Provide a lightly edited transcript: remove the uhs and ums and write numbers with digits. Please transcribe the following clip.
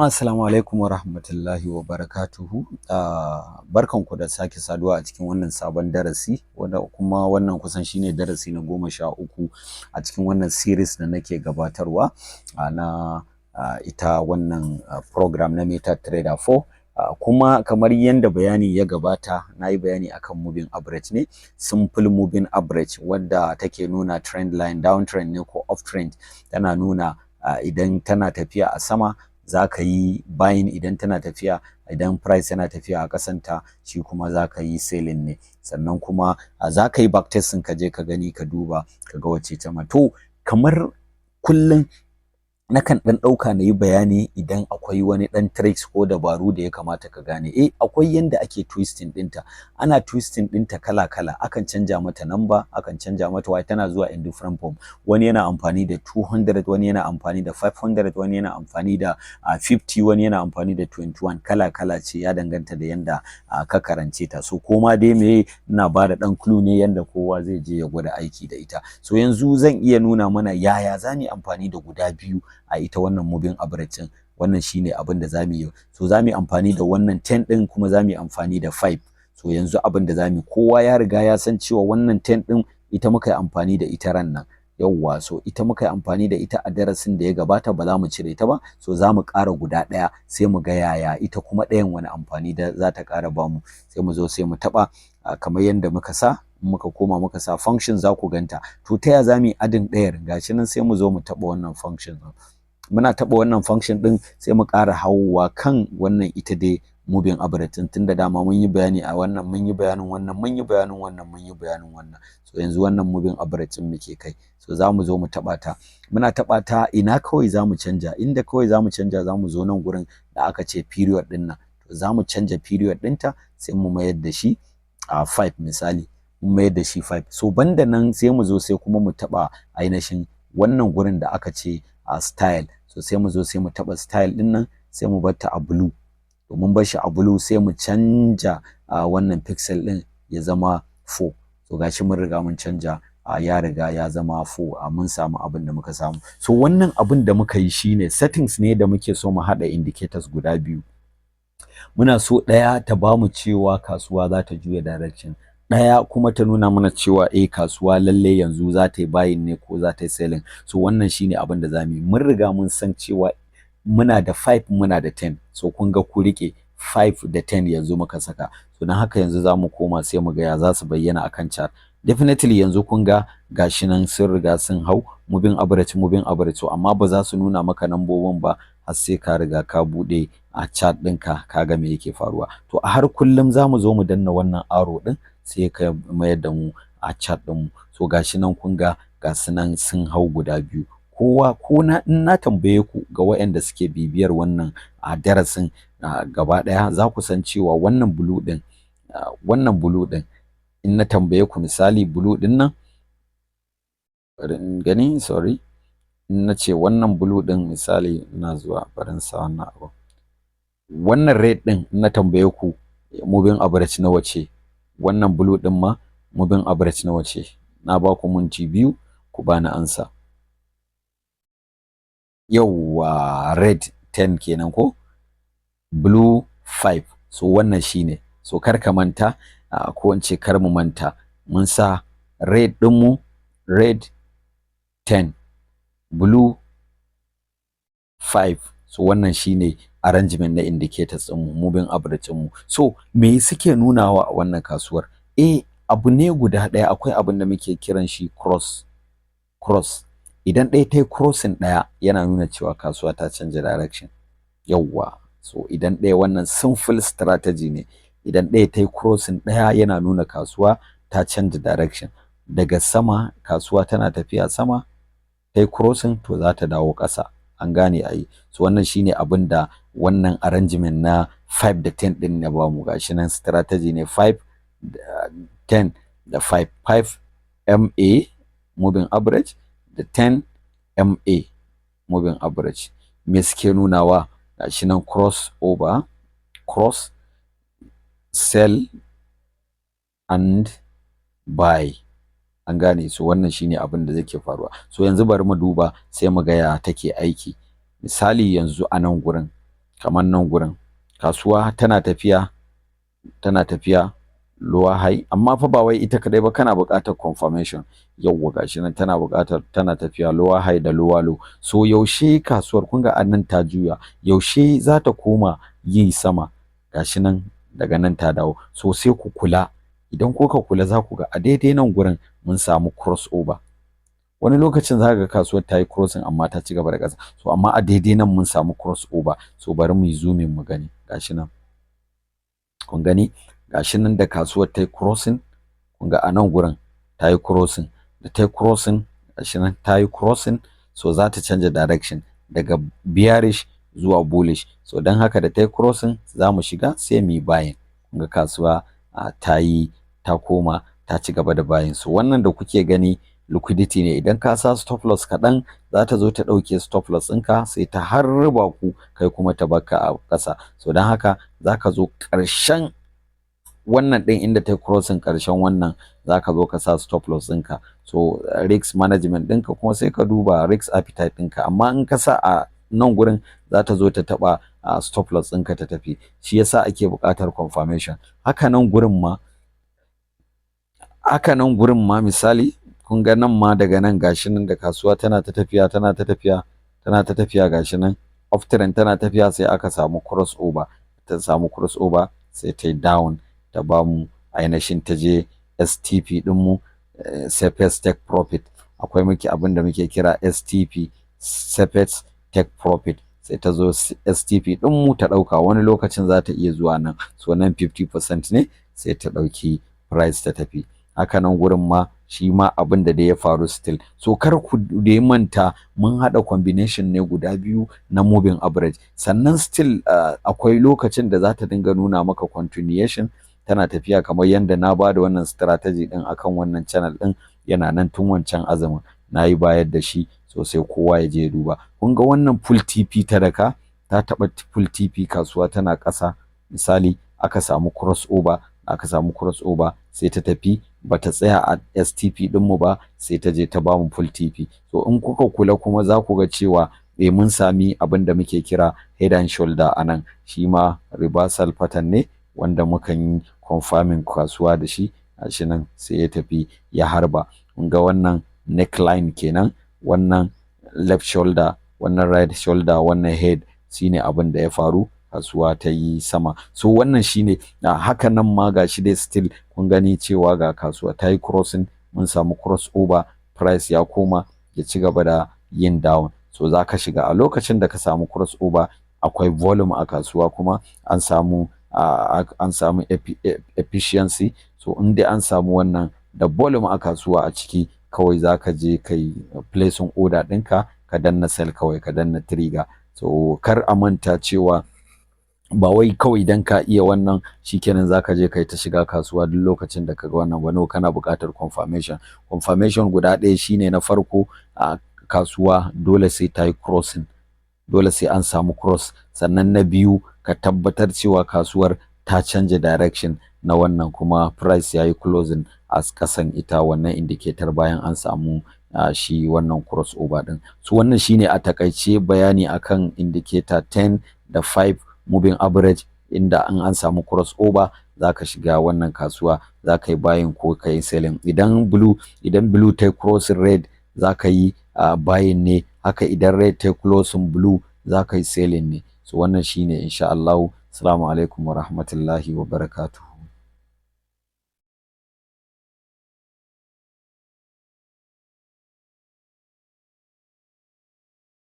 Assalamu alaikum wa rahmatullahi wa barakatuhu. Barkanku da sake saduwa a cikin wannan sabon darasi, wanda kuma wannan kusan shine darasi na 13 a cikin wannan series da nake gabatarwa na ita wannan program na MetaTrader 4. Kuma kamar yadda bayani ya gabata, na yi bayani akan moving average ne, simple moving average, wadda take nuna trend line, downtrend ne ko uptrend. Tana nuna idan tana tafiya a sama za ka yi buying, idan tana tafiya, idan price yana tafiya a kasanta shi kuma za ka yi selling ne. Sannan kuma za ka yi backtesting, ka je ka gani, ka duba ka ga wacce ta to kamar kullum nakan dan dauka na yi bayani idan akwai wani dan tricks ko dabaru da ya kamata ka gane. Akwai yanda ake twisting dinta, ana twisting dinta kala kala, akan canja mata number, akan canja mata why, tana zuwa in different form. Wani yana amfani da 200, wani yana amfani da 500, wani yana amfani da 50, wani yana amfani da 21. kala kala ce, ya danganta da yanda ka karance ta. So koma dai me, ina ba da dan clue ne yanda kowa zai je ya gwada aiki da ita. So yanzu zan iya nuna mana yaya za mu amfani da guda biyu a ita wannan moving average din. Wannan shine abin da zamu yi. So zamu yi amfani da wannan 10 din, kuma zamu yi amfani da 5. So yanzu abin da zamu, kowa ya riga ya san cewa wannan 10 din ita muka yi amfani da ita ran nan. Yawwa, so ita muka yi amfani da ita a darasin da ya gabata, ba za mu cire ta ba. So za mu ƙara guda ɗaya, sai mu ga yaya ita kuma ɗayan wani amfani da za ta ƙara bamu. Sai mu zo sai mu taɓa kamar yadda muka sa, muka koma muka sa function, za ku ganta. To ta ya za mu yi adin ɗayar? Gashi nan sai mu zo mu taɓa wannan function. Muna taɓa wannan function ɗin, sai mu ƙara hawowa kan wannan ita dai moving average din, tunda dama mun yi bayani a wannan, mun yi bayanin wannan, mun yi bayanin wannan, mun yi bayanin wannan. So yanzu wannan moving average din muke kai. So za mu zo mu taɓa ta. Muna taɓa ta, ina kawai za mu canja, inda kawai za mu canja, za mu zo nan gurin da aka ce period ɗin nan. To za mu canja period ɗinta, sai mu mayar da shi a 5 misali. Mu mayar da shi 5. So banda nan sai mu zo sai kuma mu taɓa ainihin wannan gurin da aka ce style. So sai mu zo sai mu taɓa style ɗin nan, sai mu bar ta a blue. To mun bar shi a blue, sai mu canja wannan pixel ɗin ya zama 4. So gashi mun riga mun canja, ya riga ya zama 4. Mun samu abin da muka samu. So wannan abin da muka yi shine settings ne da muke so mu haɗa indicators guda biyu. Muna so ɗaya ta bamu cewa kasuwa za ta juya direction, ɗaya kuma ta nuna mana cewa kasuwa lalle yanzu za ta yi buying ne ko za ta yi selling. So wannan shine abin da zamu yi. Mun riga mun san cewa muna da 5, muna da 10. So kun ga ku rike 5 da 10 yanzu muka saka. So dan haka yanzu zamu koma sai mu ga ya za su bayyana akan chart. Definitely yanzu kun ga gashi nan sun riga sun hau moving average, moving average. So amma ba za su nuna maka nambobin ba har sai ka riga ka bude a chart ɗinka ka ga me yake faruwa. To a har kullum zamu zo mu danna wannan arrow ɗin, sai ka mayar da mu a chart ɗinmu. So gashi nan kun ga gasu nan sun hau guda biyu. Kowa ko in na tambaye ku, ga waɗanda suke bibiyar wannan darasin gaba ɗaya, za ku san cewa wannan blue ɗin, wannan blue ɗin, in na tambaye ku misali blue ɗin nan, bari in gani, sorry, in na ce wannan blue ɗin misali, ina zuwa, barin sa wannan abu. Wannan red ɗin, in na tambaye ku moving average nawa ce? Wannan blue ɗin ma moving average nawa ce? Na ba ku minti 2 ku bani ansa. Yawwa, red 10 kenan ko, blue 5. So wannan shine. So kar ka manta, ko in ce kar mu manta, mun sa red ɗinmu, red 10, blue 5. So wannan shine arrangement na indicators ɗinmu, moving average ɗinmu. So me suke nunawa a wannan kasuwar? Abu ne guda ɗaya. Akwai abin da muke kiran shi cross. Idan ɗaya ta yi crossing ɗaya, yana nuna cewa kasuwa ta canja direction. Yawwa, so idan ɗaya, wannan simple strategy ne. Idan ɗaya ta yi crossing ɗaya, yana nuna kasuwa ta canja direction. Daga sama, kasuwa tana tafiya sama, ta yi crossing, to za ta dawo ƙasa. An gane ai. So wannan shine abin da wannan arrangement na 5 da 10 ɗin ya bamu. Gashi nan strategy ne, 5 da 10 da 5. 5 MA moving average, da 10 MA moving average. Me suke nunawa? Gashi nan cross over, cross, sell and buy. An gane. So wannan shine abin da zake faruwa. So yanzu bari mu duba sai mu ga ya take aiki. Misali yanzu a nan gurin kamar nan gurin kasuwa tana tafiya lower high, amma fa ba wai ita kadai ba, kana buƙatar confirmation. Yawwa gashi nan tana tafiya lower high da lower low. So yaushe kasuwar kun ga annan ta juya, yaushe za ta koma yin sama, gashi nan daga nan ta dawo. So sai ku kula, idan kuka kula za ku ga a daidai nan gurin mun samu cross over. Wani lokacin za ga kasuwar ta yi crossing amma ta ci gaba da ƙasa. So amma a daidai nan mun samu cross over. So bari mu yi zooming mu gani, gashi nan kun gani, gashi nan da kasuwar ta yi crossing, kun ga a nan gurin ta yi crossing, da ta yi crossing gashi nan ta yi crossing. So za ta canja direction daga bearish zuwa bullish. So don haka da ta yi crossing za mu shiga sai mu yi buying. Kun ga kasuwa ta koma ta ci gaba da buying. So wannan da kuke gani liquidity ne, idan ka sa stop loss kaɗan za ta zo ta ɗauke stop loss ɗinka sai ta harba ku kai kuma ta baka a ƙasa. So don haka za ka zo ƙarshen wannan ɗin inda ta yi crossing, ƙarshen wannan za ka zo ka sa stop loss ɗinka. So risk management ɗinka kuma sai ka duba risk appetite ɗinka, amma in ka sa a nan gurin za ta zo ta taɓa stop loss ɗinka ta tafi. Shi yasa ake buƙatar confirmation. Haka nan gurin ma misali kun ga nan ma daga nan gashi nan da kasuwa tana ta tafiya gashi nan off trend tana tafiya sai aka samu cross over, sai ta yi down ta bamu ainihin ta je STP ɗinmu, safest take profit. Akwai abin da muke kira STP, safest take profit, sai ta zo STP ɗinmu ta ɗauka. Wani lokacin za ta iya zuwa nan, so nan 50% ne sai ta ɗauki price ta tafi. Haka nan gurin ma shi ma abin da ya faru still. So kar ku da manta mun haɗa combination ne guda biyu na moving average, sannan still akwai lokacin da za ta dinga nuna maka continuation tana tafiya, kamar yadda na ba da wannan strategy din akan wannan channel din, yana nan tun wancan azumin na yi bayar da shi sosai, kowa ya je duba. Kun ga wannan full TP ta daka ta taɓa full TP, kasuwa tana ƙasa misali aka samu cross over sai ta tafi, bata tsaya a STP ɗinmu ba sai ta je ta bamu full TP. So in kuka kula kuma za ku ga cewa mun sami abin da muke kira head and shoulder a nan, shi ma reversal pattern ne wanda mukan yi confirming kasuwa da shi. Gashi nan sai ya tafi ya harba. Kun ga wannan neckline kenan, wannan left shoulder, wannan right shoulder, wannan head, shine abin da ya faru, kasuwa ta yi sama. So wannan shine haka nan ma gashi dai still kun gani cewa ga kasuwa ta yi crossing, mun samu cross over, price ya koma ya ci gaba da yin down. So za ka shiga a lokacin da ka samu cross over, akwai volume a kasuwa kuma an samu efficiency. So in dai an samu wannan da volume a kasuwa a ciki, kawai za ka je kai placing order ɗinka, ka danna sell kawai, ka danna trigger. So kar a manta cewa ba wai kawai dan ka iya wannan shikenan zaka je kai ta shiga kasuwa duk lokacin da kaga wannan wani, kana buƙatar confirmation guda ɗaya shine na farko a kasuwa dole sai ta yi crossing, dole sai an samu cross. Sannan na biyu ka tabbatar cewa kasuwar ta canja direction na wannan, kuma price yayi closing a kasan ita wannan indicator bayan an samu shi wannan cross over din. So wannan shine a takaice bayani akan indicator 10 da 5 moving average, inda an samu cross over zaka shiga wannan kasuwa, zaka yi buying ko kai selling. Idan blue ta crossing red zaka yi buying ne, haka idan red ta crossing blue zaka yi selling ne. So wannan shine insha Allah. Assalamu alaikum wa rahmatullahi wa barakatuh.